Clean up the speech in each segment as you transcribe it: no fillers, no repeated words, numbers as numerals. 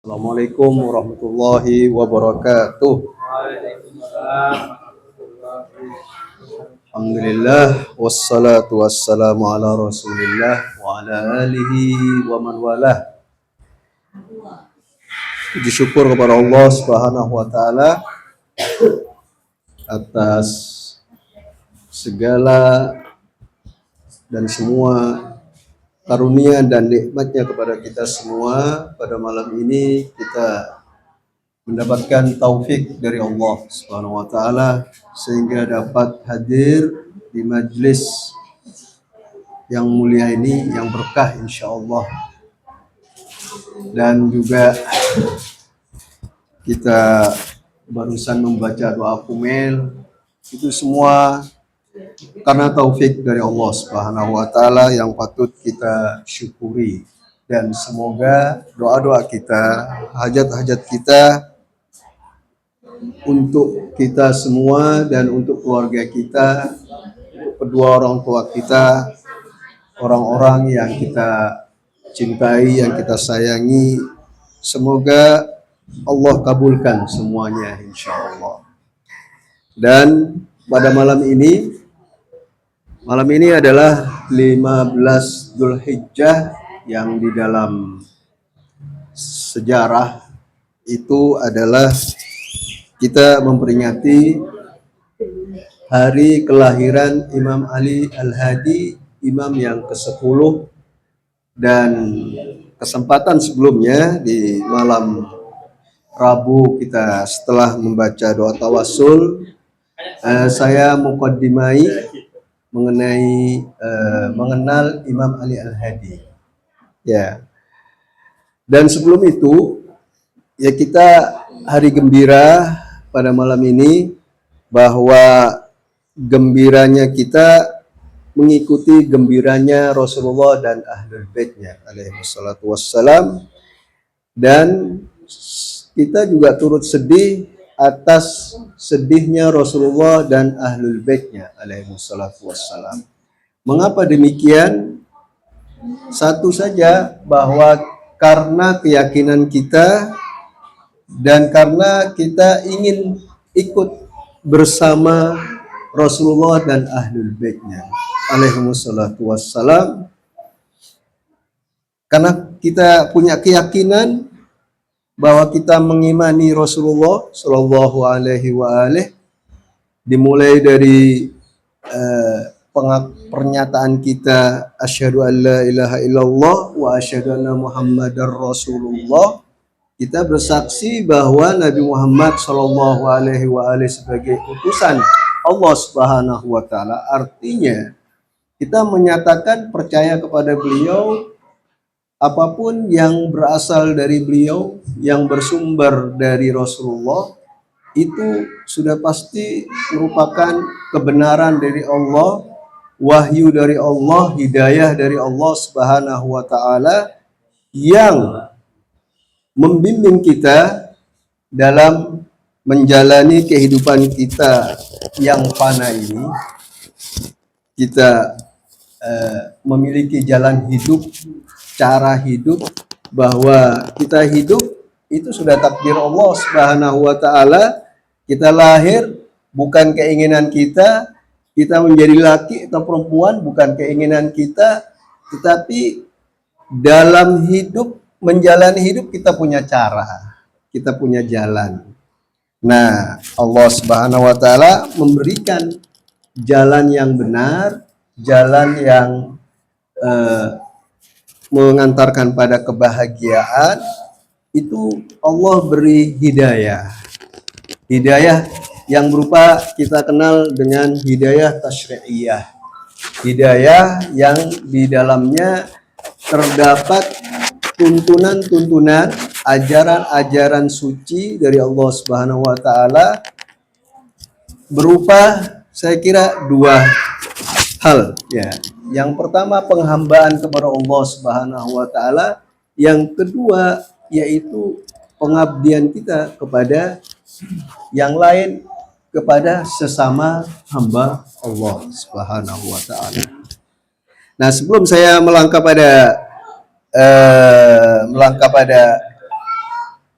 Assalamualaikum warahmatullahi wabarakatuh. Alhamdulillah wassalatu wassalamu ala Rasulillah wa ala alihi wa man walah. Puji syukur kepada Allah Subhanahu wa taala atas segala dan semua karunia dan nikmatnya kepada kita semua. Pada malam ini kita mendapatkan taufik dari Allah Subhanahu wa taala sehingga dapat hadir di majlis yang mulia ini, yang berkah insyaallah. Dan juga kita barusan membaca doa kumel, itu semua karena taufik dari Allah Subhanahu wa taala yang patut kita syukuri. Dan semoga doa-doa kita, hajat-hajat kita untuk kita semua dan untuk keluarga kita, untuk kedua orang tua kita, orang-orang yang kita cintai, yang kita sayangi, semoga Allah kabulkan semuanya insyaallah. Dan pada malam ini adalah 15 Dzulhijjah yang di dalam sejarah itu adalah kita memperingati hari kelahiran Imam Ali Al-Hadi, imam yang ke-10. Dan kesempatan sebelumnya di malam Rabu kita setelah membaca doa tawassul, saya muqaddimai mengenai mengenal Imam Ali Al-Hadi. Ya. Dan sebelum itu ya kita hari gembira pada malam ini, bahwa gembiranya kita mengikuti gembiranya Rasulullah dan Ahlul Baitnya alaihi wassalatu wassalam, dan kita juga turut sedih atas sedihnya Rasulullah dan Ahlul Baitnya alaihi wassalatu wassalam. Mengapa demikian? Satu saja, bahwa karena keyakinan kita dan karena kita ingin ikut bersama Rasulullah dan Ahlul Baitnya alaihi wassalatu wassalam, karena kita punya keyakinan bahwa kita mengimani Rasulullah Shallallahu Alaihi Wasallam, dimulai dari pernyataan kita asyhadu an la ilaha illallah wa asyhadu anna muhammadar rasulullah. Kita bersaksi bahwa Nabi Muhammad Shallallahu Alaihi Wasallam sebagai utusan Allah Subhanahu Wa Taala. Artinya kita menyatakan percaya kepada beliau, apapun yang berasal dari beliau, yang bersumber dari Rasulullah, itu sudah pasti merupakan kebenaran dari Allah, wahyu dari Allah, hidayah dari Allah Subhanahu wa taala yang membimbing kita dalam menjalani kehidupan kita yang fana ini. Kita memiliki jalan hidup, cara hidup, bahwa kita hidup itu sudah takdir Allah Subhanahu wa taala. Kita lahir bukan keinginan kita, kita menjadi laki atau perempuan bukan keinginan kita, tetapi dalam hidup, menjalani hidup kita punya cara, kita punya jalan. Nah, Allah Subhanahu wa taala memberikan jalan yang benar, jalan yang mengantarkan pada kebahagiaan. Itu Allah beri hidayah. Hidayah yang berupa kita kenal dengan hidayah tasyri'iyah. Hidayah yang di dalamnya terdapat tuntunan-tuntunan, ajaran-ajaran suci dari Allah Subhanahu wa taala, berupa saya kira dua hal ya. Yang pertama penghambaan kepada Allah Subhanahu wa taala, yang kedua yaitu pengabdian kita kepada yang lain, kepada sesama hamba Allah Subhanahu wa taala. Nah, sebelum saya melangkah pada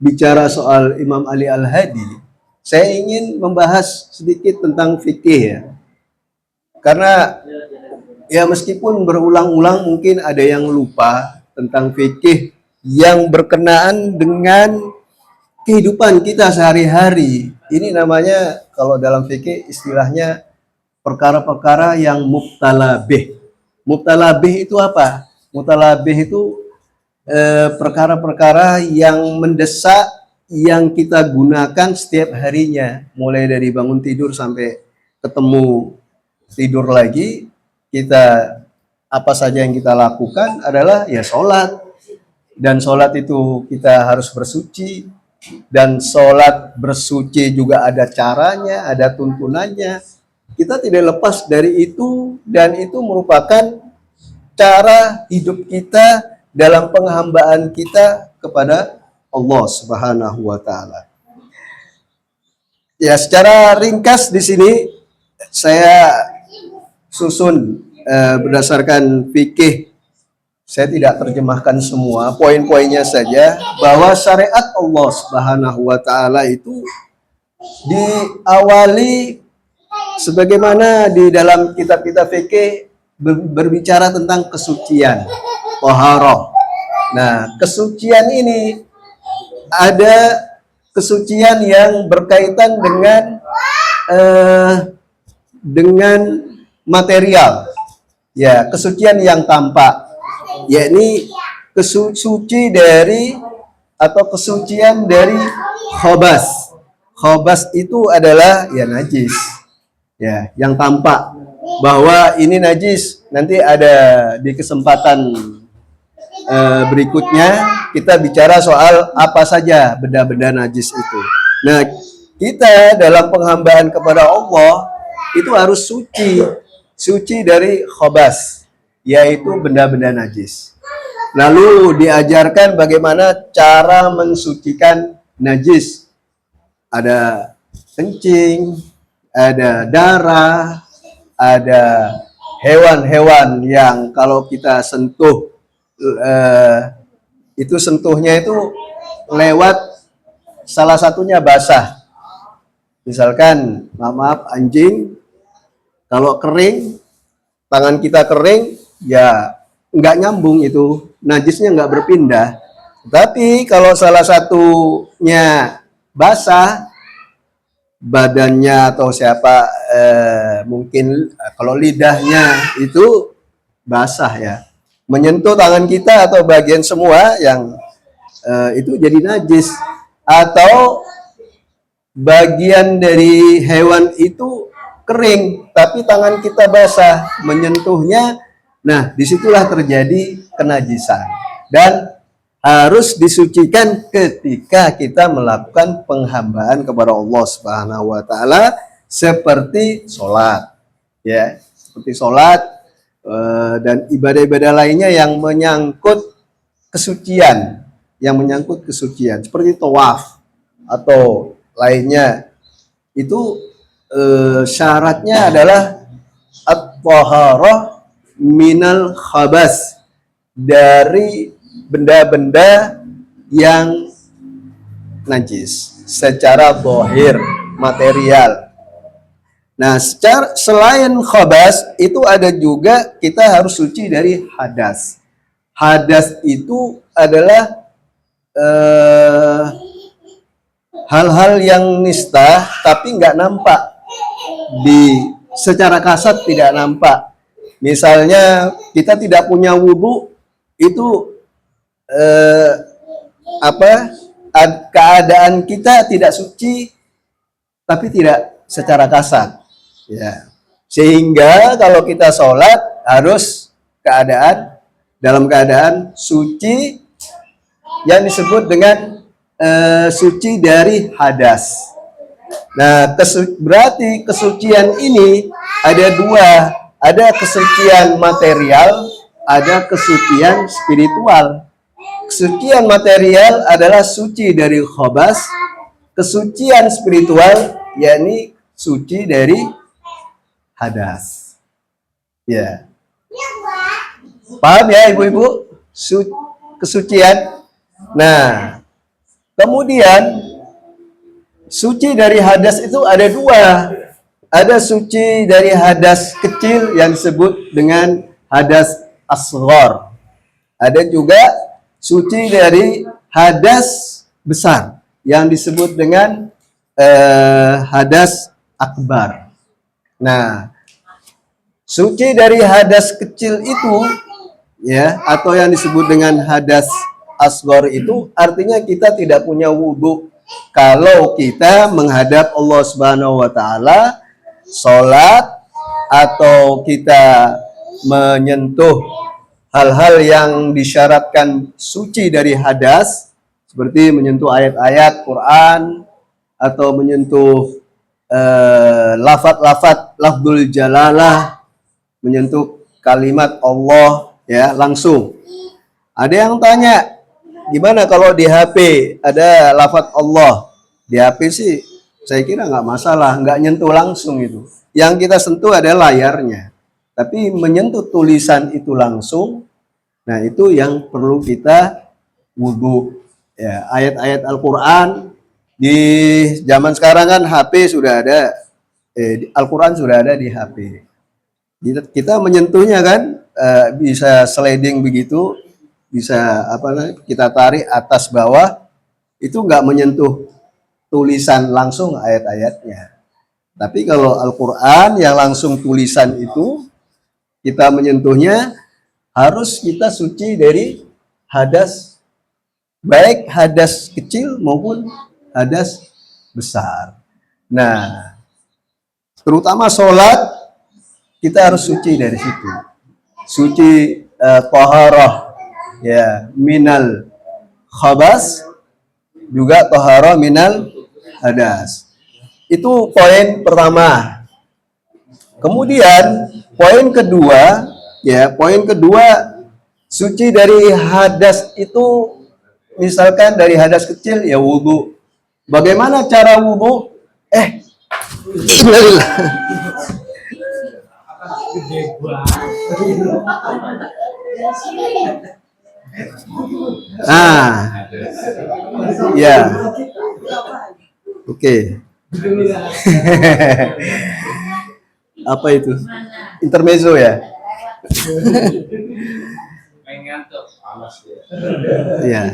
bicara soal Imam Ali Al-Hadi, saya ingin membahas sedikit tentang fikih ya. Karena ya meskipun berulang-ulang mungkin ada yang lupa tentang fikih yang berkenaan dengan kehidupan kita sehari-hari. Ini namanya kalau dalam fikih istilahnya perkara-perkara yang mubtalabih. Mubtalabih itu apa? Mubtalabih itu perkara-perkara yang mendesak yang kita gunakan setiap harinya, mulai dari bangun tidur sampai ketemu tidur lagi. Kita apa saja yang kita lakukan adalah ya sholat, dan sholat itu kita harus bersuci, dan sholat bersuci juga ada caranya, ada tuntunannya. Kita tidak lepas dari itu, dan itu merupakan cara hidup kita dalam penghambaan kita kepada Allah Subhanahu wa taala. Ya, secara ringkas di sini saya susun berdasarkan fikih. Saya tidak terjemahkan semua, poin-poinnya saja, bahwa syariat Allah Subhanahu wa taala itu diawali sebagaimana di dalam kitab-kitab fikih berbicara tentang kesucian. Taharah. Nah, kesucian ini ada kesucian yang berkaitan dengan material. Ya, kesucian yang tampak, yakni kesuci dari atau kesucian dari khobas. Khobas itu adalah ya najis. Ya, yang tampak bahwa ini najis. Nanti ada di kesempatan berikutnya kita bicara soal apa saja benda-benda najis itu. Nah, kita dalam penghambaan kepada Allah itu harus suci dari khobas, yaitu benda-benda najis. Lalu diajarkan bagaimana cara mensucikan najis. Ada kencing, ada darah, ada hewan-hewan yang kalau kita sentuh itu sentuhnya itu lewat salah satunya basah. Misalkan, maaf, anjing kalau kering, tangan kita kering, ya nggak nyambung itu, najisnya nggak berpindah. Tapi kalau salah satunya basah, badannya atau siapa mungkin kalau lidahnya itu basah ya, menyentuh tangan kita atau bagian semua yang itu jadi najis, atau bagian dari hewan itu kering tapi tangan kita basah menyentuhnya, nah disitulah terjadi kenajisan dan harus disucikan ketika kita melakukan penghambaan kepada Allah Subhanahu wa taala, seperti sholat ya, seperti sholat dan ibadah-ibadah lainnya yang menyangkut kesucian, seperti tawaf atau lainnya. Itu syaratnya adalah at-taharah minal khabas, dari benda-benda yang najis secara zahir, material. Nah, selain khabas itu ada juga kita harus suci dari hadas. Hadas itu adalah hal-hal yang nista tapi nggak nampak, secara kasat tidak nampak. Misalnya kita tidak punya wudhu, itu keadaan kita tidak suci tapi tidak secara kasat ya, sehingga kalau kita sholat harus dalam keadaan suci, yang disebut dengan suci dari hadas. Nah, berarti kesucian ini ada dua, ada kesucian material, ada kesucian spiritual. Kesucian material adalah suci dari khobas, kesucian spiritual yakni suci dari hadas. Ya, paham ya ibu-ibu? Kesucian. Nah, Kemudian suci dari hadas itu ada dua. Ada suci dari hadas kecil yang disebut dengan hadas asghar. Ada juga suci dari hadas besar yang disebut dengan hadas akbar. Nah, suci dari hadas kecil itu ya, atau yang disebut dengan hadas asghar itu artinya kita tidak punya wudhu kalau kita menghadap Allah Subhanahu wa taala, sholat, atau kita menyentuh hal-hal yang disyaratkan suci dari hadas, seperti menyentuh ayat-ayat Quran atau menyentuh lafaz-lafaz lafzul jalalah, menyentuh kalimat Allah ya langsung. Ada yang tanya, gimana kalau di HP ada lafaz Allah? Di HP sih saya kira nggak masalah, nggak nyentuh langsung itu. Yang kita sentuh adalah layarnya. Tapi menyentuh tulisan itu langsung, nah itu yang perlu kita wudhu. Ya, ayat-ayat Al-Quran di zaman sekarang kan HP sudah ada, Al-Quran sudah ada di HP. Kita menyentuhnya kan bisa sliding begitu, bisa kita tarik atas bawah, itu nggak menyentuh tulisan langsung ayat-ayatnya. Tapi kalau Al-Quran yang langsung tulisan itu, kita menyentuhnya harus kita suci dari hadas, baik hadas kecil maupun hadas besar. Nah, terutama sholat, kita harus suci dari situ. Suci taharah ya minal khabas, juga taharah minal hadas. Itu poin pertama. Kemudian poin kedua, suci dari hadas itu, misalkan dari hadas kecil ya wudhu. Bagaimana cara wudhu? Bismillah. Ya. Oke. Apa itu? Intermezzo ya? Ya.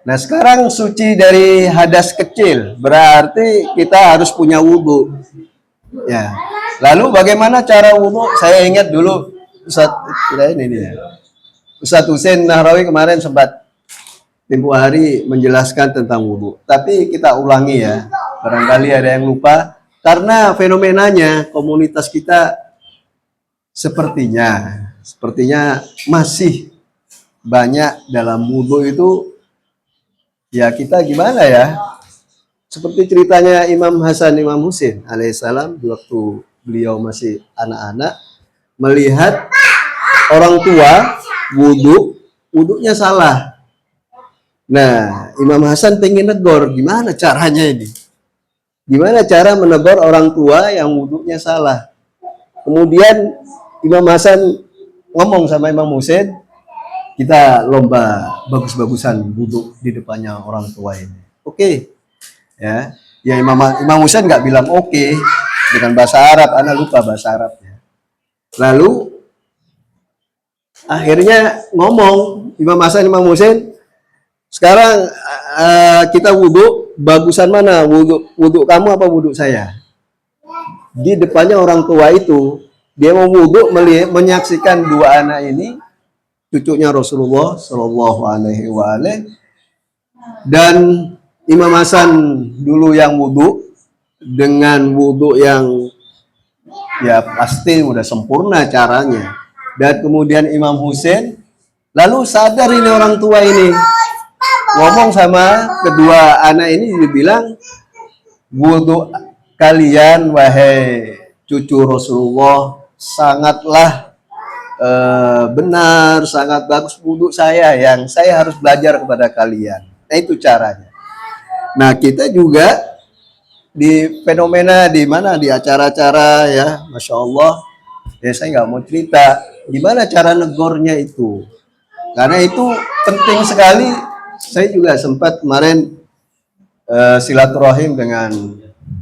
Nah, sekarang suci dari hadas kecil berarti kita harus punya wudhu. Ya. Lalu bagaimana cara wudhu? Saya ingat dulu Ustadz Husain Nahrawi kemarin sempat tempo hari menjelaskan tentang wudhu. Tapi kita ulangi ya. Barangkali ada yang lupa. Karena fenomenanya komunitas kita sepertinya masih banyak dalam wudhu itu ya kita gimana ya, seperti ceritanya Imam Hasan Imam Husain alaihissalam waktu beliau masih anak-anak melihat orang tua wudhunya salah. Nah, Imam Hasan pengen negor, gimana caranya ini? Gimana cara menegur orang tua yang wudhunya salah? Kemudian Imam Hasan ngomong sama Imam Husain, kita lomba bagus-bagusan wudhu di depannya orang tua ini. Oke. Ya Imam Husain nggak bilang oke dengan bahasa Arab, ana lupa bahasa Arabnya. Lalu akhirnya ngomong Imam Hasan Imam Husain, sekarang kita wudhu, bagusan mana? Wudhu kamu apa wudhu saya? Di depannya orang tua itu, dia mau wudhu menyaksikan dua anak ini, cucunya Rasulullah Shallallahu Alaihi Wasallam, dan Imam Hasan dulu yang wudhu dengan wudhu yang ya pasti udah sempurna caranya, dan kemudian Imam Husain lalu sadar ini orang tua ini ngomong sama kedua anak ini, dibilang wudhu kalian wahai cucu Rasulullah sangatlah benar, sangat bagus. Wudhu saya yang saya harus belajar kepada kalian. Nah itu caranya. Nah kita juga di fenomena di mana di acara-acara ya, masya Allah ya, saya nggak mau cerita gimana cara negornya itu, karena itu penting sekali Saya juga sempat kemarin silaturahim dengan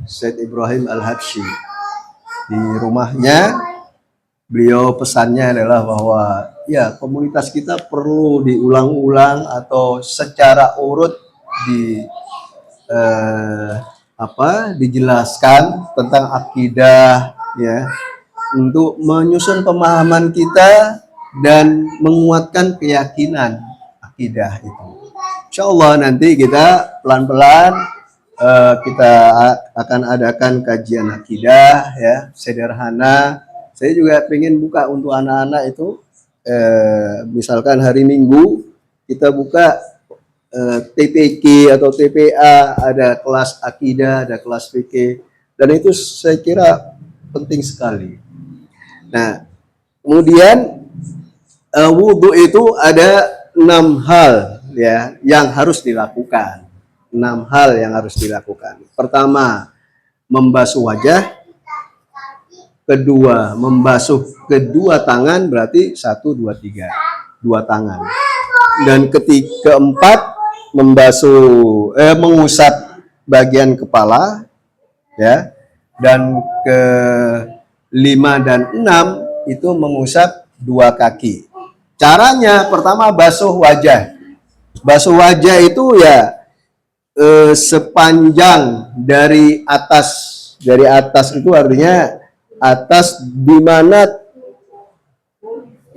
Syed Ibrahim Al-Habsyi di rumahnya. Beliau pesannya adalah bahwa ya komunitas kita perlu diulang-ulang atau secara urut di dijelaskan tentang akidah ya, untuk menyusun pemahaman kita dan menguatkan keyakinan akidah itu. Insya Allah nanti kita pelan-pelan kita akan adakan kajian akidah ya, sederhana. Saya juga pengen buka untuk anak-anak itu, misalkan hari Minggu kita buka TPK atau TPA, ada kelas akidah, ada kelas fikih, dan itu saya kira penting sekali. Nah, kemudian wudhu itu ada 6 hal ya yang harus dilakukan. 6 hal yang harus dilakukan. Pertama, membasuh wajah. Kedua, membasuh kedua tangan, berarti 1, 2, 3, 2 tangan. Dan keempat, mengusap bagian kepala ya. Dan ke-5 dan 6 itu mengusap 2 kaki. Caranya pertama basuh wajah. Basuh wajah itu ya sepanjang dari atas itu artinya atas di mana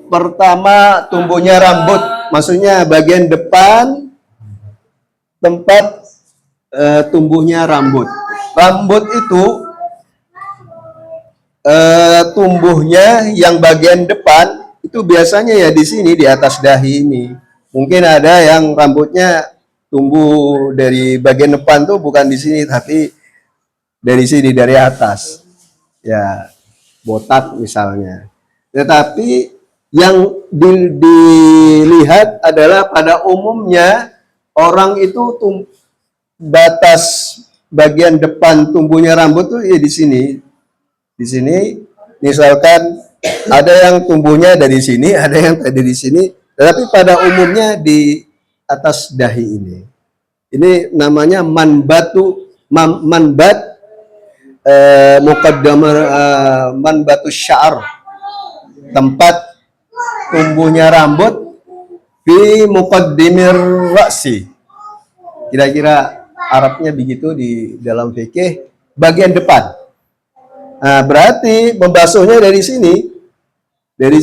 pertama tumbuhnya rambut, maksudnya bagian depan tempat tumbuhnya rambut. Rambut itu tumbuhnya yang bagian depan itu biasanya ya di sini, di atas dahi ini. Mungkin ada yang rambutnya tumbuh dari bagian depan tuh bukan di sini, tapi dari sini, dari atas. Ya, botak misalnya. Tetapi yang dilihat adalah pada umumnya orang itu batas bagian depan tumbuhnya rambut tuh ya di sini. Di sini misalkan ada yang tumbuhnya dari sini, ada yang dari sini, tetapi pada umumnya di atas dahi ini. Ini namanya manbat manbatu sya'ar, tempat tumbuhnya rambut fi muqaddimir ra'si. Kira-kira Arabnya begitu di dalam fikih, bagian depan. Nah, berarti membasuhnya dari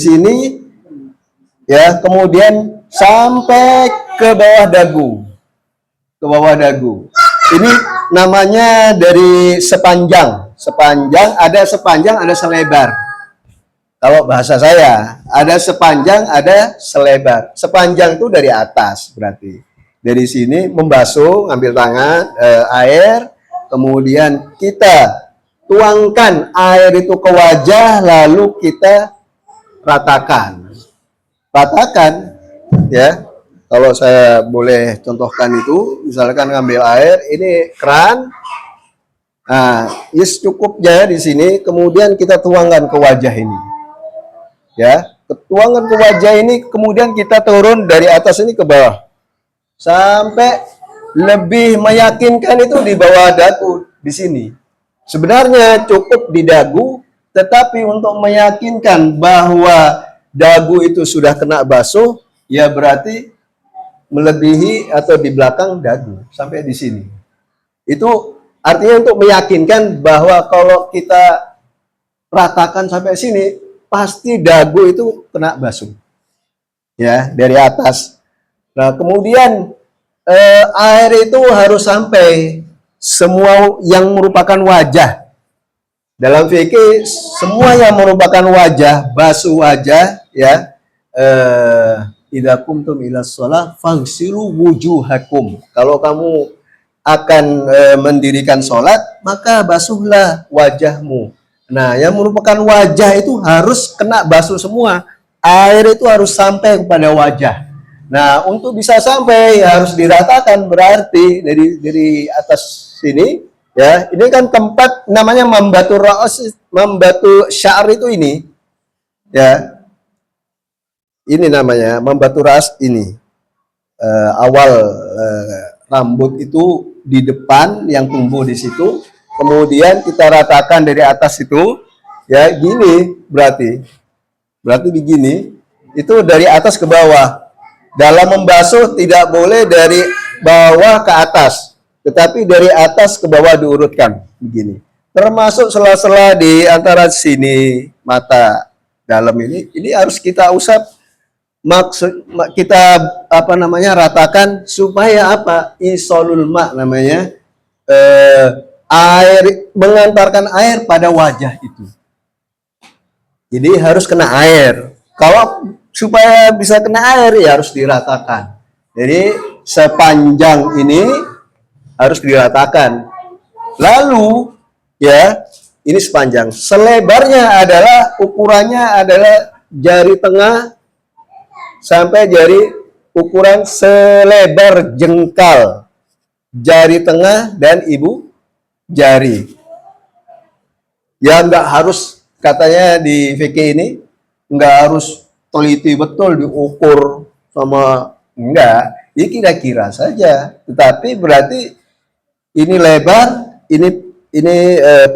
sini ya, kemudian sampai ke bawah dagu. Ini namanya dari sepanjang, ada selebar. Kalau bahasa saya, ada sepanjang, ada selebar. Sepanjang itu dari atas berarti. Dari sini membasuh, ambil tangan, air, kemudian kita tuangkan air itu ke wajah, lalu kita ratakan ya. Kalau saya boleh contohkan itu, misalkan ngambil air, ini keran, nah, yes, cukupnya di sini, kemudian kita tuangkan ke wajah ini, ya, tuangkan ke wajah ini, kemudian kita turun dari atas ini ke bawah, sampai lebih meyakinkan itu di bawah dagu di sini. Sebenarnya cukup di dagu, tetapi untuk meyakinkan bahwa dagu itu sudah kena basuh, ya berarti melebihi atau di belakang dagu sampai di sini. Itu artinya untuk meyakinkan bahwa kalau kita ratakan sampai sini, pasti dagu itu kena basuh. Ya, dari atas. Nah, kemudian air itu harus sampai semua yang merupakan wajah. Dalam fikih, semua yang merupakan wajah, basuh wajah, ya, idza qumtum ila shalah faghsilu wujuhakum. Kalau kamu akan mendirikan sholat, maka basuhlah wajahmu. Nah, yang merupakan wajah itu harus kena basuh semua. Air itu harus sampai kepada wajah. Nah, untuk bisa sampai harus diratakan, berarti dari atas sini, ya. Ini kan tempat namanya membatu sya'ar itu ini. Ya. Ini namanya membatu ras ini. awal rambut itu di depan yang tumbuh di situ, kemudian kita ratakan dari atas itu, ya gini berarti begini, itu dari atas ke bawah. Dalam membasuh tidak boleh dari bawah ke atas, tetapi dari atas ke bawah diurutkan begini. Termasuk sela-sela di antara sini mata dalam ini harus kita usap, maksud kita ratakan supaya isolul ma namanya, air, mengantarkan air pada wajah itu. Jadi harus kena air. Kalau supaya bisa kena air ya harus diratakan. Jadi sepanjang ini harus diratakan. Lalu ya, ini sepanjang. Selebarnya adalah, ukurannya adalah jari tengah sampai jari, ukuran selebar jengkal jari tengah dan ibu jari. Ya nggak harus, katanya di fikih ini nggak harus teliti betul diukur sama, enggak, ini kira-kira saja. Tetapi berarti ini lebar, ini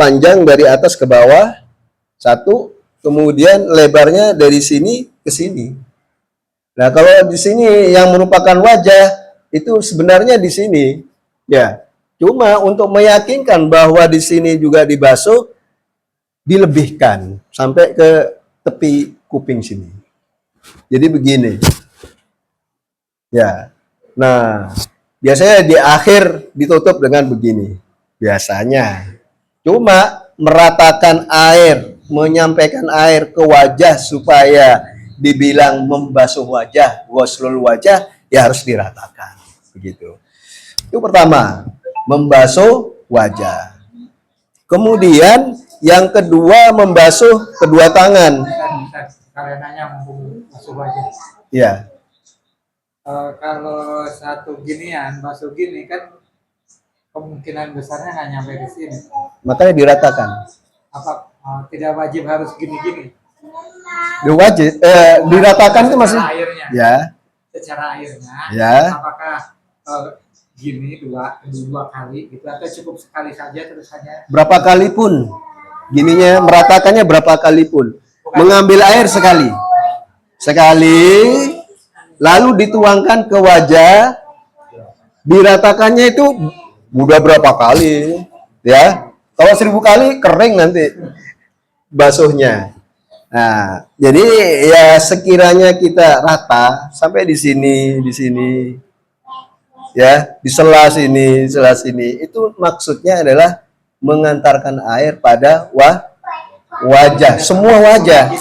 panjang dari atas ke bawah satu, kemudian lebarnya dari sini ke sini. Nah kalau di sini yang merupakan wajah itu sebenarnya di sini, ya. Cuma untuk meyakinkan bahwa di sini juga dibasuh, dilebihkan sampai ke tepi kuping sini. Jadi begini. Ya. Nah, biasanya di akhir ditutup dengan begini. Biasanya. Cuma meratakan air, menyampaikan air ke wajah supaya dibilang membasuh wajah, ghuslul wajah, ya harus diratakan. Begitu. Itu pertama, membasuh wajah. Kemudian yang kedua, membasuh kedua tangan. Karenanya membasuh wajah. Ya. Kalau satu ginian, basuh gini kan kemungkinan besarnya nggak nyampe di sini. Makanya diratakan. Apa tidak wajib harus gini-gini? Wajib, diratakan itu maksudnya. Airnya. Ya. Secara airnya. Ya. Apakah gini dua kali gitu atau cukup sekali saja terus hanya? Berapa kali pun. Gininya meratakannya berapa kali pun. Mengambil air sekali, lalu dituangkan ke wajah, diratakannya itu udah berapa kali, ya? Kalau 1000 kali kering nanti basuhnya. Nah, jadi ya sekiranya kita rata sampai di sini, ya, di sela sini, itu maksudnya adalah mengantarkan air pada wajah, semua wajah.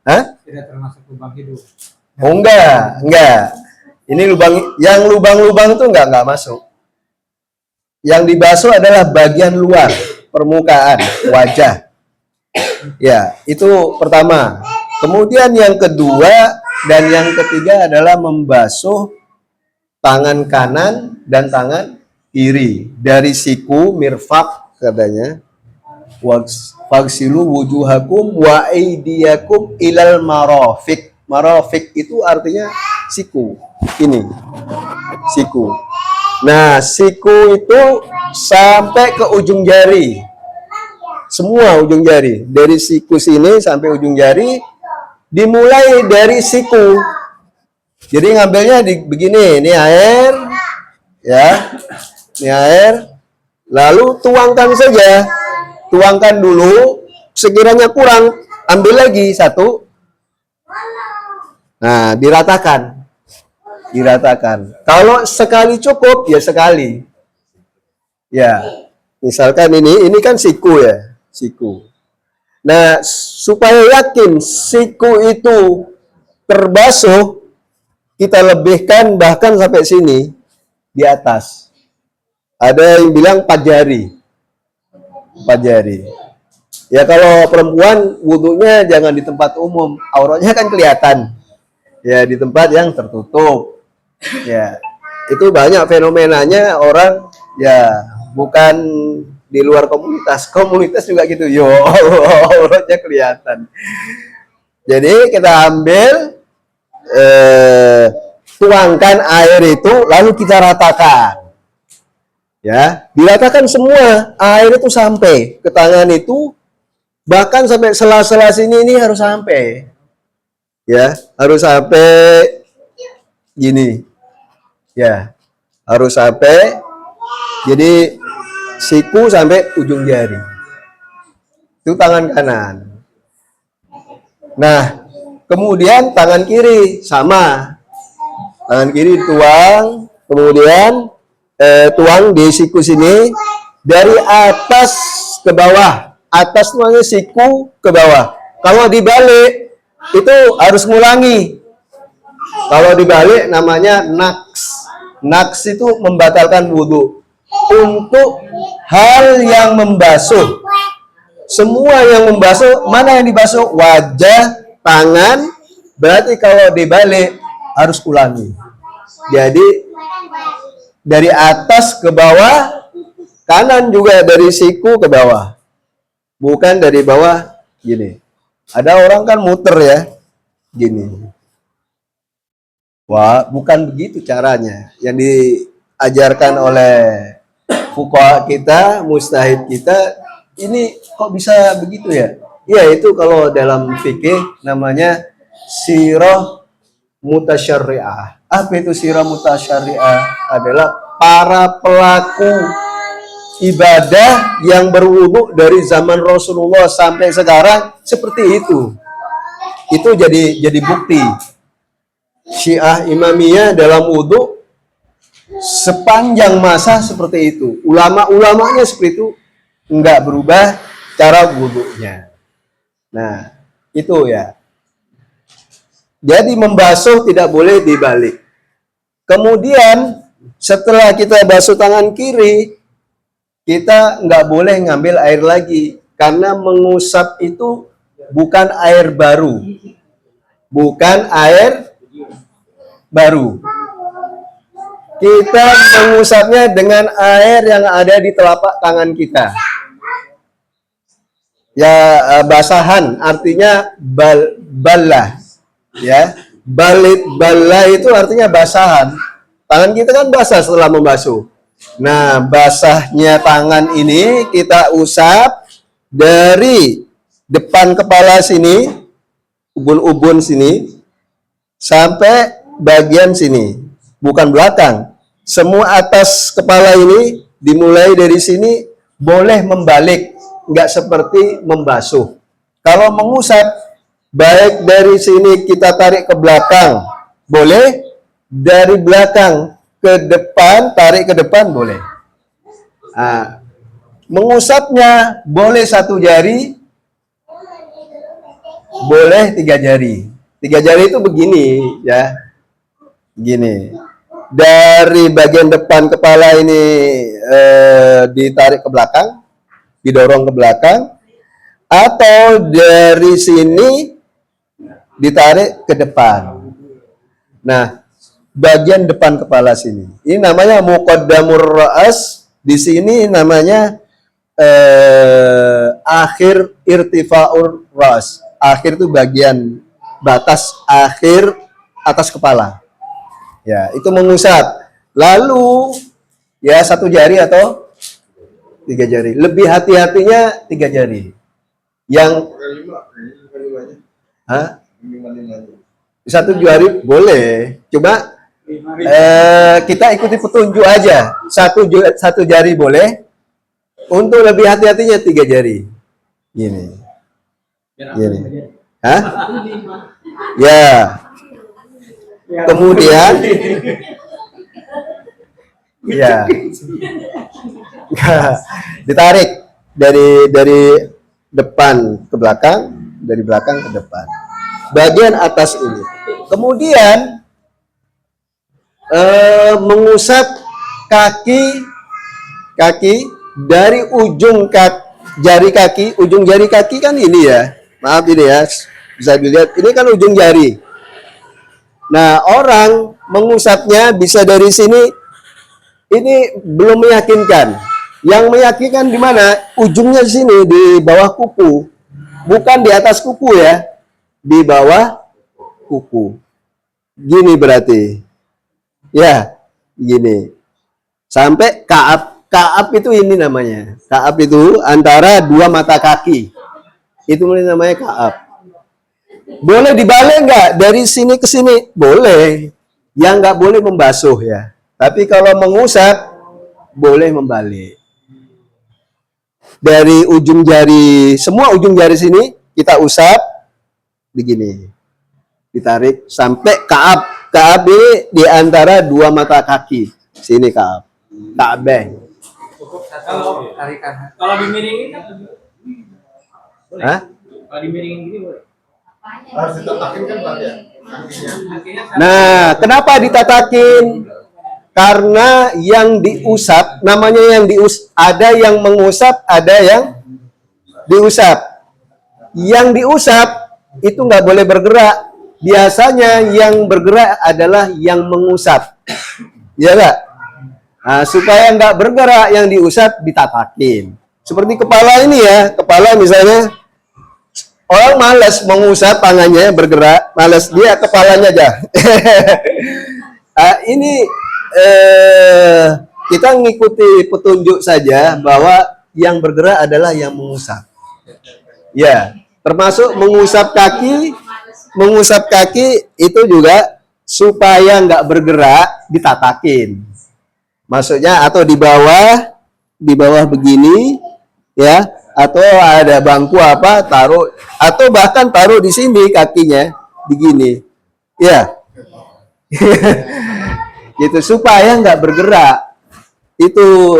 Hah? Tidak termasuk lubang hidung. Oh enggak. Ini lubang-lubang itu enggak masuk. Yang dibasuh adalah bagian luar, permukaan wajah. Ya, itu pertama. Kemudian yang kedua dan yang ketiga adalah membasuh tangan kanan dan tangan kiri dari siku, mirfaq katanya. Fagsilu wujuhakum wa aydiyakum ilal marafiq. Marafiq itu artinya siku. Ini siku. Nah, siku itu sampai ke ujung jari. Semua ujung jari. Dari siku sini sampai ujung jari, dimulai dari siku. Jadi ngambilnya begini, ini air, ya. Ini air. Lalu tuangkan saja. Tuangkan dulu, sekiranya kurang, ambil lagi satu. Nah, diratakan. Kalau sekali cukup, ya sekali. Ya, misalkan ini kan siku ya, siku. Nah, supaya yakin siku itu terbasuh, kita lebihkan bahkan sampai sini, di atas. Ada yang bilang 4 jari. Ya kalau perempuan wudhunya jangan di tempat umum, auratnya kan kelihatan. Ya di tempat yang tertutup. Ya itu banyak fenomenanya orang ya bukan di luar komunitas juga gitu. Yo auratnya kelihatan. Jadi kita ambil tuangkan air itu, lalu kita ratakan. Ya, diratakan semua, air itu sampai ke tangan itu, bahkan sampai sela-sela sini ini harus sampai. Ya, harus sampai gini. Ya, harus sampai. Jadi siku sampai ujung jari. Itu tangan kanan. Nah, kemudian tangan kiri sama. Tangan kiri tuang, kemudian tuang di siku sini dari atas ke bawah. Atas tuangnya siku ke bawah. Kalau dibalik itu harus ngulangi. Kalau dibalik namanya naks. Naks itu membatalkan wudhu. Untuk hal yang membasuh, semua yang membasuh, mana yang dibasuh? Wajah, tangan. Berarti kalau dibalik harus ulangi. Jadi dari atas ke bawah, kanan juga dari siku ke bawah, bukan dari bawah gini. Ada orang kan muter ya, gini. Wah, bukan begitu caranya. Yang diajarkan oleh fuqaha kita, mustahid kita, ini kok bisa begitu ya? Ya, itu kalau dalam fikih namanya sirah mutasyarri'ah. Apa itu sirah mutasyarri'ah? Adalah para pelaku ibadah yang berwudu dari zaman Rasulullah sampai sekarang seperti itu. Itu jadi bukti. Syiah Imamiyah dalam wudu sepanjang masa seperti itu. Ulama-ulamanya seperti itu, enggak berubah cara wudunya. Nah, itu ya. Jadi membasuh tidak boleh dibalik. Kemudian setelah kita basuh tangan kiri, kita nggak boleh ngambil air lagi. Karena mengusap itu bukan air baru. Bukan air baru. Kita mengusapnya dengan air yang ada di telapak tangan kita. Ya, basahan artinya balah. Ya, balla itu artinya basahan. Tangan kita kan basah setelah membasuh. Nah, basahnya tangan ini kita usap dari depan kepala sini, ubun-ubun sini, sampai bagian sini, bukan belakang. Semua atas kepala ini dimulai dari sini boleh membalik, nggak seperti membasuh. Kalau mengusap, baik dari sini kita tarik ke belakang, boleh. Dari belakang ke depan, tarik ke depan, boleh. Nah, mengusapnya boleh 1 jari, boleh 3 jari. 3 jari itu begini, ya. Gini. Dari bagian depan kepala ini ditarik ke belakang, didorong ke belakang, atau dari sini ditarik ke depan. Nah, bagian depan kepala sini. Ini namanya muqaddamur ra'as, di sini namanya akhir irtifa'ur ras. Akhir itu bagian batas akhir atas kepala. Ya, itu mengusap. Lalu ya 1 jari atau 3 jari. Lebih hati-hatinya 3 jari. Yang 1 jari boleh. Cuma kita ikuti petunjuk aja. Satu jari boleh. Untuk lebih hati-hatinya 3 jari. Gini. Gini. Hah? Ya. Kemudian ya. Ditarik dari depan ke belakang, dari belakang ke depan. Bagian atas ini. Kemudian mengusap kaki dari ujung jari kaki, ujung jari kaki kan ini ya. Maaf ini ya, bisa dilihat. Ini kan ujung jari. Nah, orang mengusapnya bisa dari sini. Ini belum meyakinkan. Yang meyakinkan di mana? Ujungnya sini di bawah kuku, bukan di atas kuku ya, di bawah kuku. Gini berarti. Ya, begini. Sampai Ka'ab. Ka'ab itu ini namanya. Ka'ab itu antara dua mata kaki. Itu namanya Ka'ab. Boleh dibalik nggak? Dari sini ke sini? Boleh. Yang nggak boleh membasuh ya. Tapi kalau mengusap, boleh membalik. Dari ujung jari, semua ujung jari sini, kita usap, begini. Ditarik sampai Ka'ab. Ka'ab ini di antara dua mata kaki. Sini Ka'ab. Ka'bah. Cukup satu tarikan. Kalau dimiringin kan boleh. Hah? Kalau dimiringin gini boleh. Harus ditatakin kan Pak ya? Akhirnya Nah, kenapa ditatakin? Karena yang diusap, namanya yang ada yang mengusap, ada yang diusap. Yang diusap itu nggak boleh bergerak. Biasanya yang bergerak adalah yang mengusap. Ya nggak? Nah, supaya nggak bergerak yang diusap ditatakin. Seperti kepala ini ya, kepala misalnya orang malas mengusap tangannya bergerak, malas dia kepalanya aja. Ini kita ngikuti petunjuk saja bahwa yang bergerak adalah yang mengusap. Ya, termasuk mengusap kaki. Mengusap kaki itu juga supaya nggak bergerak ditatakin. Maksudnya atau di bawah begini, ya, atau ada bangku apa taruh, atau bahkan taruh di sini kakinya begini, ya. Gitu supaya nggak bergerak. Itu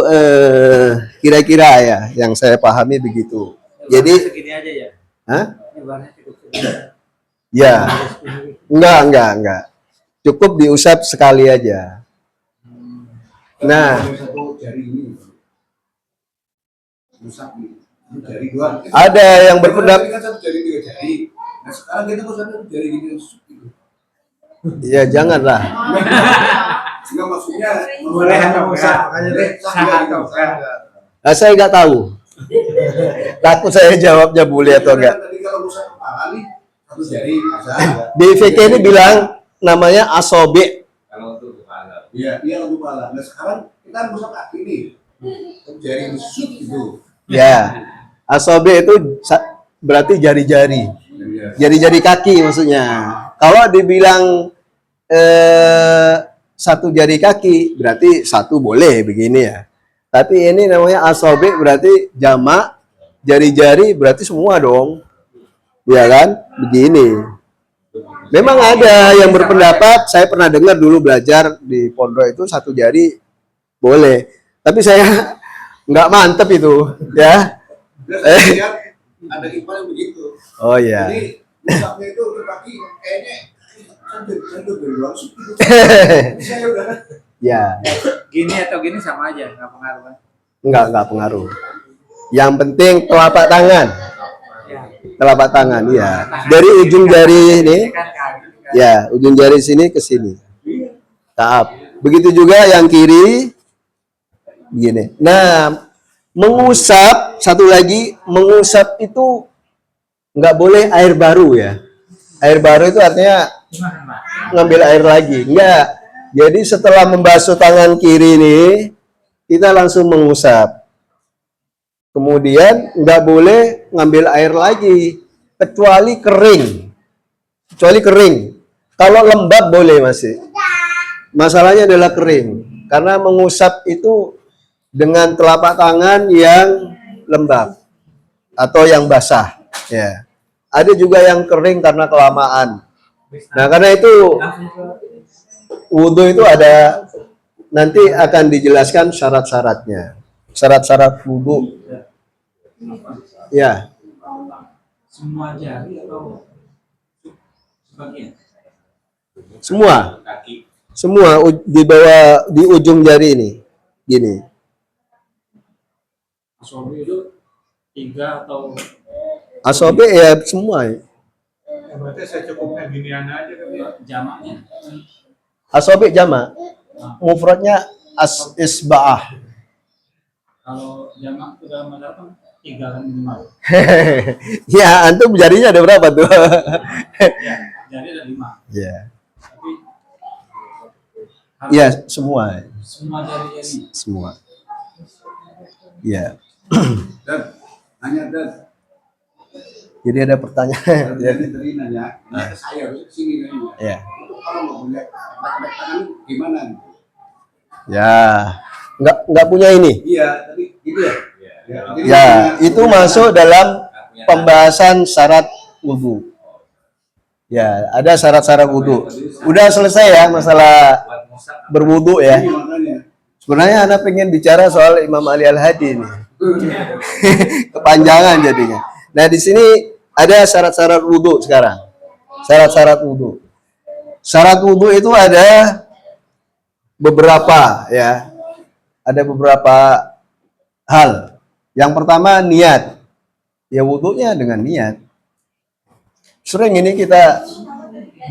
kira-kira ya yang saya pahami begitu. Jadi segini aja ya. Hah? Lebarnya cukup segini. Ya, enggak. Cukup diusap sekali aja. Nah, Satu jari ini. Usap nih. Ini jari dua. ada yang berpendapat, Kan satu jari tiga jari. Nah sekarang kita tuh satu jari gini gitu. ya janganlah. Enggak maksudnya Boleh atau enggak? makanya deh Sah atau enggak? Nah, saya nggak tahu. Takut saya jawabnya boleh atau enggak. Tadi kalau usap kepala nih satu jari bisa. Di VK ini bilang namanya asobe. Kalau untuk kepala. Iya, iya untuk kepala. Nah sekarang kita usap kaki nih. Satu jari usut gitu. Ya, asobe itu berarti jari-jari. Iya. Jari-jari kaki maksudnya. Kalau dibilang satu jari kaki berarti satu boleh begini ya. Tapi ini namanya asobe berarti jamak, jari-jari berarti semua dong. Ya kan? Begini. Memang ada yang berpendapat, saya pernah dengar dulu belajar di pondok itu satu jari boleh. Tapi saya nggak mantep itu, ya. Saya lihat ada ikhwan yang begitu. Oh iya. Jadi usapnya itu ke kaki kayaknya sambil berulang gitu. Saya udah. Ya, Gini atau gini sama aja, nggak pengaruh kan? nggak pengaruh. Yang penting telapak tangan. Ya. Telapak tangan, ya. Dari ujung jari ini, Kan kaki, kan? ya, ujung jari sini ke sini. Tahap. Begitu juga yang kiri, begini. Nah, mengusap, satu lagi, mengusap itu nggak boleh air baru ya. Air baru itu artinya Gimana, Pak? ngambil air lagi. Enggak. Jadi setelah membasuh tangan kiri ini, kita langsung mengusap. Kemudian nggak boleh ngambil air lagi, kecuali kering. Kecuali kering. Kalau lembab boleh masih. Masalahnya adalah kering. Karena mengusap itu dengan telapak tangan yang lembab atau yang basah. Ya. Ada juga yang kering karena kelamaan. Nah, karena itu wudhu itu ada, nanti akan dijelaskan syarat-syaratnya. Syarat-syarat wudhu. Ya, Semua jari atau sebagian? semua. Kaki. Semua di bawah, di ujung jari ini. Gini. Asobi itu 3 atau Asobe ya semua. Berarti saya cukupnya ginian aja kan ya. jamaknya? Asobe jamak. Mufradnya isba'ah. Kalau jamak itu dalam mazhab kan 3 kan minimal. Ya, antum jarinya ada berapa tuh? Ya, jari ada 5. Ya. Tapi Ya, semua. Semua jari-jari. Semua. Ya. Dan hanya dan Jadi ada pertanyaan. tadi nanya ke saya ke sini nanya. Ya. Itu kalau nggak punya back tangan gimana? Ya. Nggak punya ini. Iya, tadi gitu ya. Jadi Ya, itu masuk dalam pembahasan syarat wudhu. Ya, ada syarat-syarat wudhu. Udah selesai ya masalah berwudhu ya. Ini makanya. Sebenarnya anak pengen bicara soal Imam Ali Al-Hadi ini. Kepanjangan jadinya. Nah, di sini ada syarat-syarat wudhu sekarang. Syarat-syarat wudhu. Syarat wudhu itu ada beberapa ya. Ada beberapa hal. Yang pertama niat. Ya wudhunya dengan niat. Sering ini kita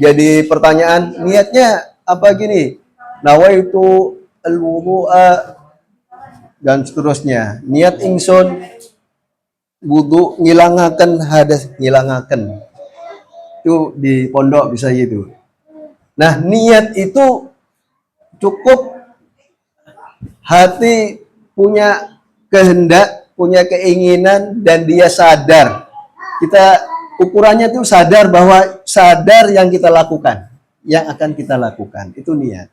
jadi pertanyaan, niatnya apa gini? Nawaitu al-wudu'a dan seterusnya. Niat ingsun wudu ngilangaken hadas, ngilangaken. Itu di pondok bisa gitu. Nah, niat itu cukup hati punya kehendak, punya keinginan, dan dia sadar. Kita ukurannya tuh sadar bahwa sadar yang kita lakukan, yang akan kita lakukan itu niat.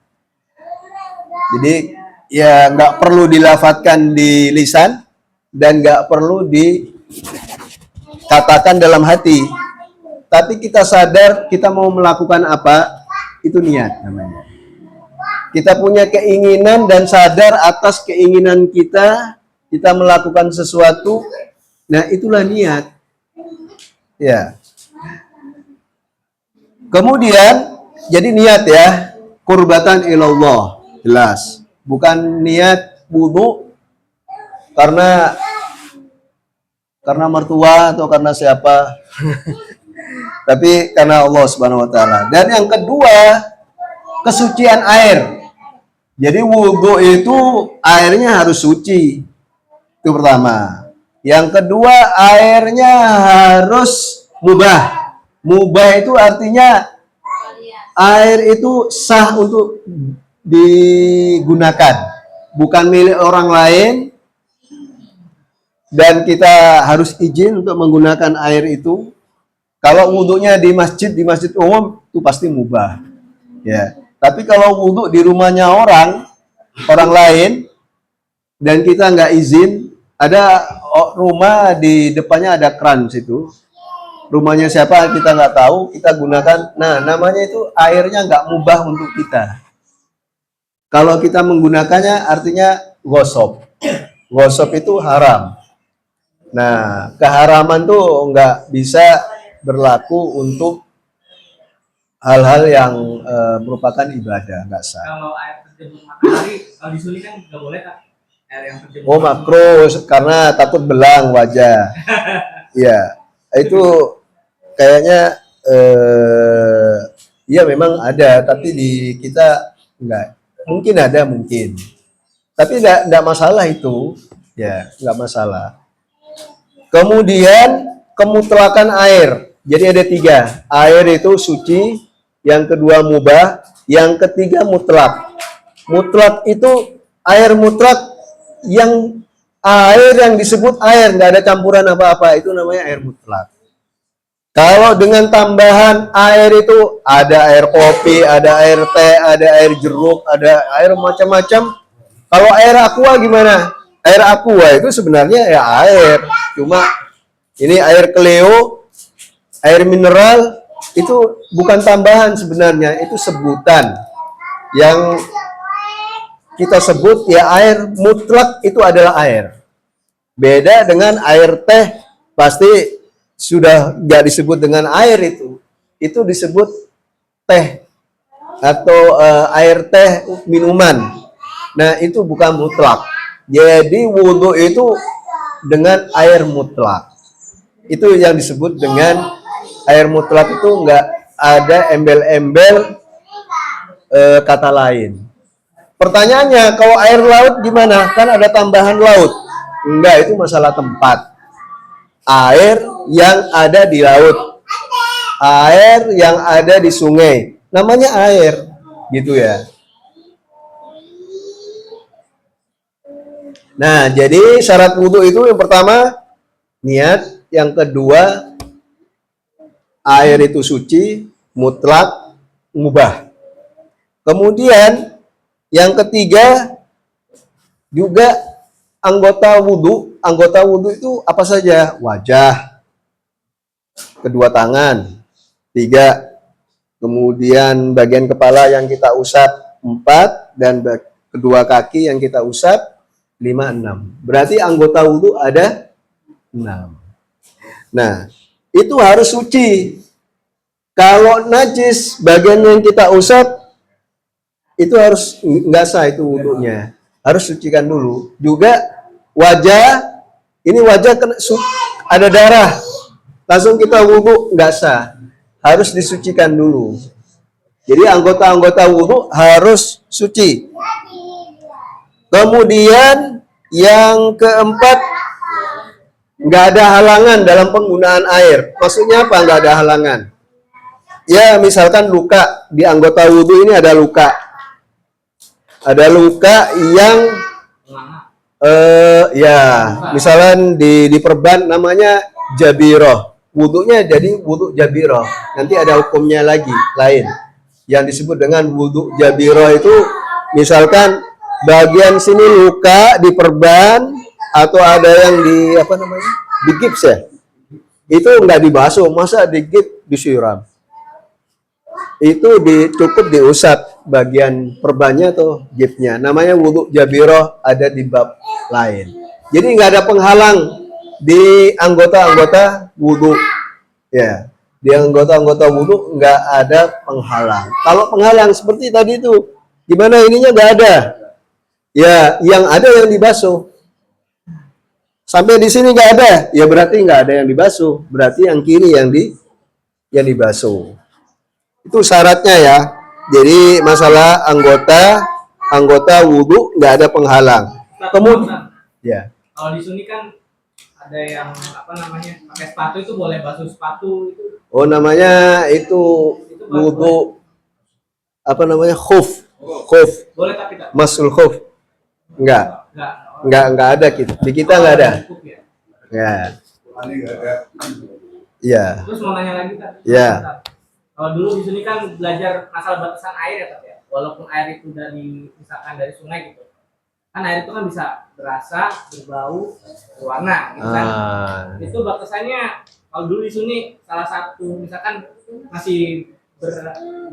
Jadi ya nggak perlu dilafatkan di lisan dan nggak perlu dikatakan dalam hati, tapi kita sadar kita mau melakukan apa, itu niat namanya. Kita punya keinginan dan sadar atas keinginan kita melakukan sesuatu, nah itulah niat. Ya. Kemudian jadi niat ya, qurbatan ilallah, jelas. Bukan niat wudu karena mertua atau karena siapa. Tapi karena Allah Subhanahu wa taala. Dan yang kedua, kesucian air. Jadi wudu itu airnya harus suci. Itu pertama. Yang kedua, airnya harus mubah. Mubah itu artinya air itu sah untuk digunakan, bukan milik orang lain, dan kita harus izin untuk menggunakan air itu. Kalau wudhunya di masjid umum itu pasti mubah. Ya. Tapi kalau wudhu di rumahnya orang lain dan kita nggak izin, ada rumah di depannya ada kran situ. Rumahnya siapa kita nggak tahu, kita gunakan. Nah, namanya itu airnya nggak mubah untuk kita. Kalau kita menggunakannya artinya gosop. Gosop itu haram. Nah, keharaman tuh nggak bisa berlaku untuk hal-hal yang merupakan ibadah, nggak sah. Kalau air terjemur matahari, kalau di sini kan nggak boleh kan? Air yang terjemur. Oh, makro karena takut belang wajah. Iya, itu kayaknya iya memang ada, tapi di kita enggak. Mungkin ada, mungkin. Tapi enggak masalah itu. Ya, enggak masalah. Kemudian kemutlakan air. Jadi ada 3. Air itu suci, yang kedua mubah, yang ketiga mutlak. Mutlak itu air mutlak, yang air yang disebut air, nggak ada campuran apa-apa, itu namanya air mutlak. Kalau dengan tambahan air itu ada air kopi, ada air teh, ada air jeruk, ada air macam-macam. Kalau air aqua gimana? Air aqua itu sebenarnya ya air, cuma ini air Cleo, air mineral itu bukan tambahan sebenarnya, itu sebutan yang kita sebut ya air mutlak, itu adalah air. Beda dengan air teh, pasti sudah nggak disebut dengan air itu disebut teh atau air teh minuman. Nah, itu bukan mutlak. Jadi wudhu itu dengan air mutlak. Itu yang disebut dengan air mutlak, itu nggak ada embel-embel kata lain. Pertanyaannya, kalau air laut gimana? Kan ada tambahan laut. Enggak, itu masalah tempat. Air yang ada di laut, air yang ada di sungai, namanya air, gitu ya. Nah, jadi syarat wudhu itu yang pertama niat, yang kedua air itu suci, mutlak, mubah. Kemudian yang ketiga juga anggota wudhu. Anggota wudhu itu apa saja? Wajah, kedua tangan, 3. Kemudian bagian kepala yang kita usap 4, dan kedua kaki yang kita usap 5, 6. Berarti anggota wudhu ada 6. Nah, itu harus suci. Kalau najis bagian yang kita usap itu harus nggak sah itu wudhunya. Harus sucikan dulu. Juga wajah, ini wajah ada darah, langsung kita wudhu nggak sah. Harus disucikan dulu. Jadi anggota-anggota wudhu harus suci. Kemudian yang keempat, nggak ada halangan dalam penggunaan air. Maksudnya apa nggak ada halangan? Ya, misalkan luka di anggota wudhu ini ada luka. Ada luka yang ya, misalnya diperban namanya jabiroh. Wudhunya jadi wudhu jabiroh. Nanti ada hukumnya lagi lain. Yang disebut dengan wudhu jabiroh itu misalkan bagian sini luka diperban atau ada yang di gips ya. Itu nggak dibasuh, masa digips disiram. Itu cukup diusap bagian perbannya atau gipsnya. Namanya wudhu jabiroh, ada di bab lain. Jadi nggak ada penghalang di anggota-anggota wudhu. Ya, di anggota-anggota wudhu nggak ada penghalang. Kalau penghalang seperti tadi itu, gimana ininya nggak ada? Ya, yang ada yang dibasuh. Sampai di sini nggak ada, ya berarti nggak ada yang dibasuh. Berarti yang kiri yang dibasuh. Itu syaratnya ya. Jadi masalah anggota wudhu nggak ada penghalang. Kemudian, ya. Kalau di sini kan ada yang pakai sepatu itu boleh basuh sepatu itu. Oh, namanya itu wudhu khuf. Boleh tapi tak. Masul khuf. Enggak ada kita. Di kita nggak ada. Ya. Ya. Terus mau nanya lagi tak? Ya. Kalau dulu di sini kan belajar masalah batasan air ya, tapi ya. Walaupun air itu misalkan dari sungai gitu. Kan air itu kan bisa berasa, berbau, berwarna gitu kan. Itu batasannya kalau dulu di sini salah satu misalkan masih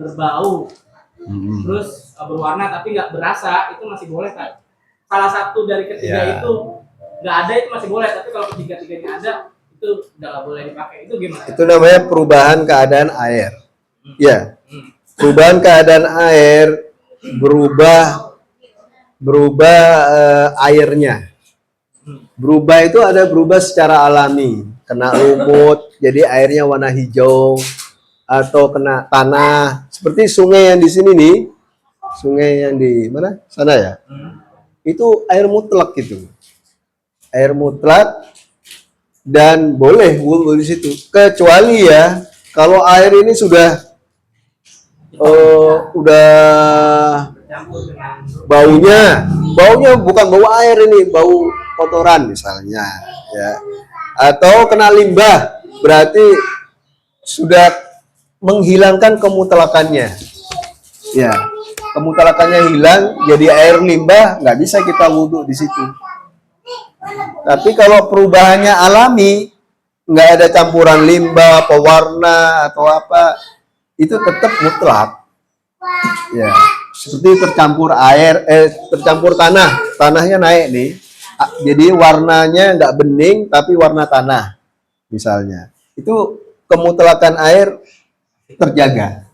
berbau, terus berwarna tapi nggak berasa, itu masih boleh kan? Salah satu dari ketiga itu nggak ada, itu masih boleh, tapi kalau ketiga-tiganya ada itu udah nggak boleh dipakai. Itu gimana? Itu namanya perubahan keadaan air. Ya, perubahan keadaan air, berubah airnya. Berubah itu ada berubah secara alami, kena lumut, jadi airnya warna hijau, atau kena tanah. Seperti sungai yang di sini nih, sungai yang di mana? Sana ya. Itu air mutlak gitu. Air mutlak dan boleh wudhu di situ. Kecuali ya, kalau air ini sudah baunya bukan bau air, ini bau kotoran misalnya ya, atau kena limbah, berarti sudah menghilangkan kemutlakannya ya, kemutlakannya hilang, jadi air limbah, nggak bisa kita wudhu di situ. Tapi kalau perubahannya alami, nggak ada campuran limbah, pewarna atau apa, itu tetap mutlak ya. Seperti tercampur tercampur tanahnya naik nih, jadi warnanya nggak bening tapi warna tanah misalnya, itu kemutlakan air terjaga.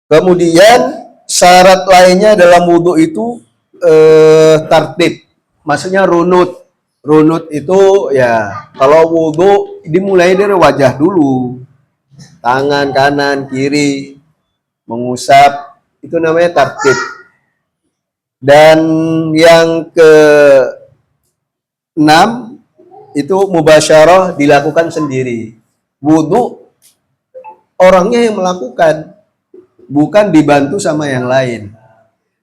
Kemudian syarat lainnya dalam wudhu itu tartib, maksudnya runut. Runut itu ya, kalau wudhu dimulai dari wajah dulu, tangan kanan kiri mengusap, itu namanya tartib. Dan yang ke-6 itu mubasyarah, dilakukan sendiri. Wudhu orangnya yang melakukan, bukan dibantu sama yang lain.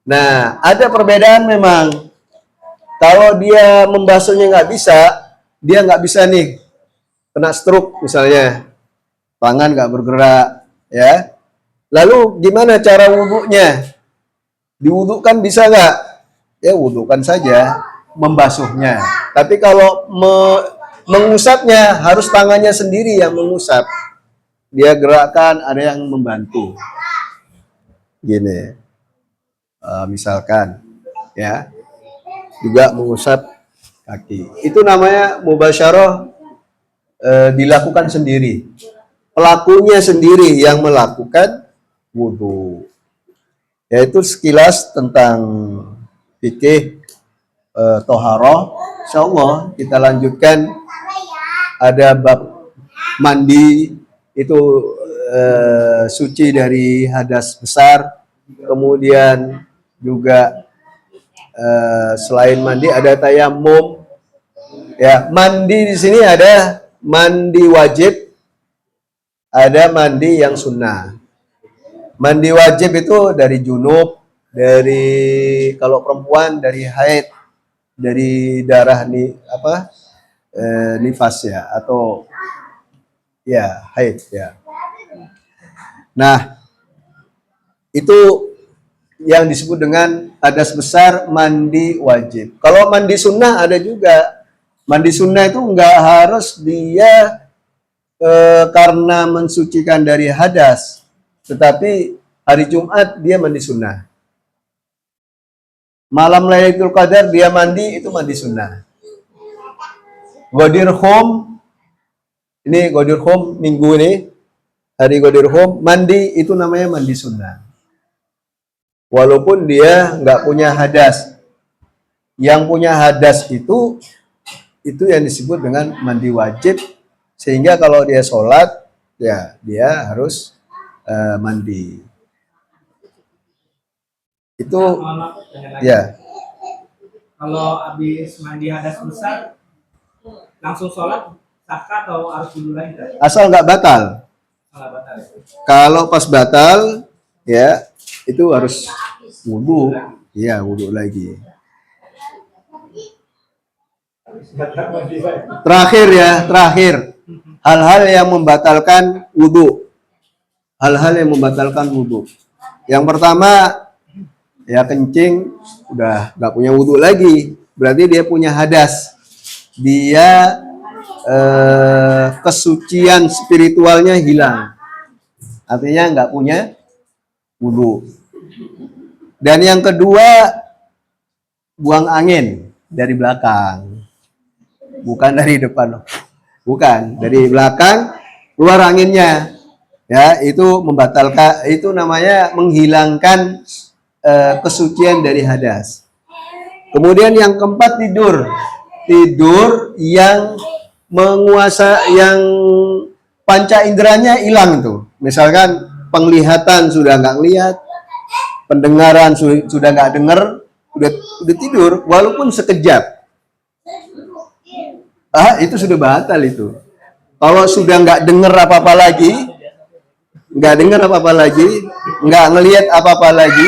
Nah, ada perbedaan memang. Kalau dia membasuhnya nggak bisa, dia nggak bisa nih kena stroke misalnya, tangan nggak bergerak, ya. Lalu gimana cara wudhunya? Diwudhukan bisa nggak? Ya wudhukan saja, membasuhnya. Tapi kalau mengusapnya harus tangannya sendiri yang mengusap. Dia gerakkan, ada yang membantu. Gini, misalkan, ya, juga mengusap kaki. Itu namanya mubasyarah, dilakukan sendiri. Pelakunya sendiri yang melakukan wudhu. Yaitu sekilas tentang fikih toharoh. Insyaallah kita lanjutkan, ada bab mandi itu suci dari hadas besar. Kemudian juga selain mandi ada tayamum. Ya, mandi di sini ada mandi wajib, ada mandi yang sunnah. Mandi wajib itu dari junub, dari kalau perempuan dari haid, dari darah nifas ya, atau ya haid ya. Nah, itu yang disebut dengan hadas besar, mandi wajib. Kalau mandi sunnah ada juga. Mandi sunnah itu nggak harus dia karena mensucikan dari hadas, tetapi hari Jumat dia mandi sunnah. Malam Lailatul Qadar dia mandi, itu mandi sunnah. Ghadir Khum, ini Ghadir Khum minggu ini, hari Ghadir Khum, mandi itu namanya mandi sunnah. Walaupun dia nggak punya hadas. Yang punya hadas itu yang disebut dengan mandi wajib, sehingga kalau dia sholat, ya dia harus mandi. Itu ya. Kalau habis mandi hadas besar, langsung sholat sah atau harus dulu lagi? Asal nggak batal. Kalau pas batal, ya itu harus wudhu, ya wudhu lagi. Terakhir hal-hal yang membatalkan wudhu. Hal-hal yang membatalkan wudhu. Yang pertama, ya kencing, udah nggak punya wudhu lagi, berarti dia punya hadas. Dia kesucian spiritualnya hilang, artinya nggak punya wudhu. Dan yang kedua, buang angin dari belakang. Bukan dari depan, bukan dari belakang, keluar anginnya, ya itu membatalkan, itu namanya menghilangkan kesucian dari hadas. Kemudian yang keempat, tidur yang yang panca inderanya hilang tuh. Misalkan penglihatan sudah nggak lihat, pendengaran sudah nggak dengar, udah tidur walaupun sekejap. Itu sudah batal itu. Kalau sudah nggak dengar apa-apa lagi, nggak ngelihat apa-apa lagi,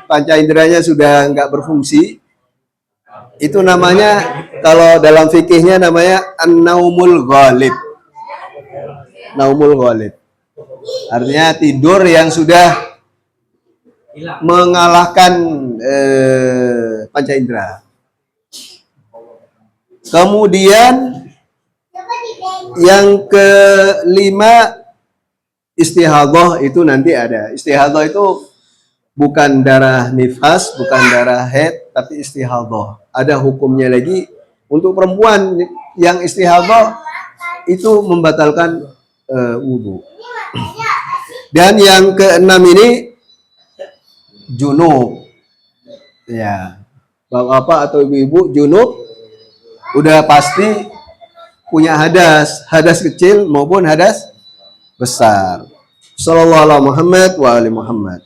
panca inderanya sudah nggak berfungsi, itu namanya, kalau dalam fikihnya namanya an-naumul ghalib. Naumul ghalib. Artinya tidur yang sudah mengalahkan panca indera. Kemudian yang kelima, istihadhah, itu nanti ada. Istihadhah itu bukan darah nifas, bukan darah haid, tapi istihadhah. Ada hukumnya lagi. Untuk perempuan yang istihadhah itu membatalkan wudhu. Dan yang keenam ini junub. Ya, bapak atau ibu-ibu junub udah pasti punya hadas kecil maupun hadas besar. Sallallahu alaihi Muhammad wa ali Muhammad.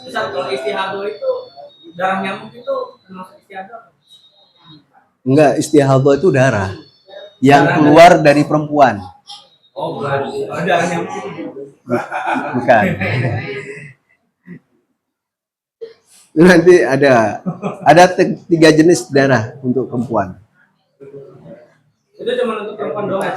Misal kalau istihadhah itu darah nyamuk itu termasuk istihadhah? Enggak, istihadhah itu darah yang keluar dari perempuan. Oh, bukan. Oh, darah nyamuk itu. Bukan. Nanti ada 3 jenis darah untuk perempuan. Itu cuma untuk perempuan doang.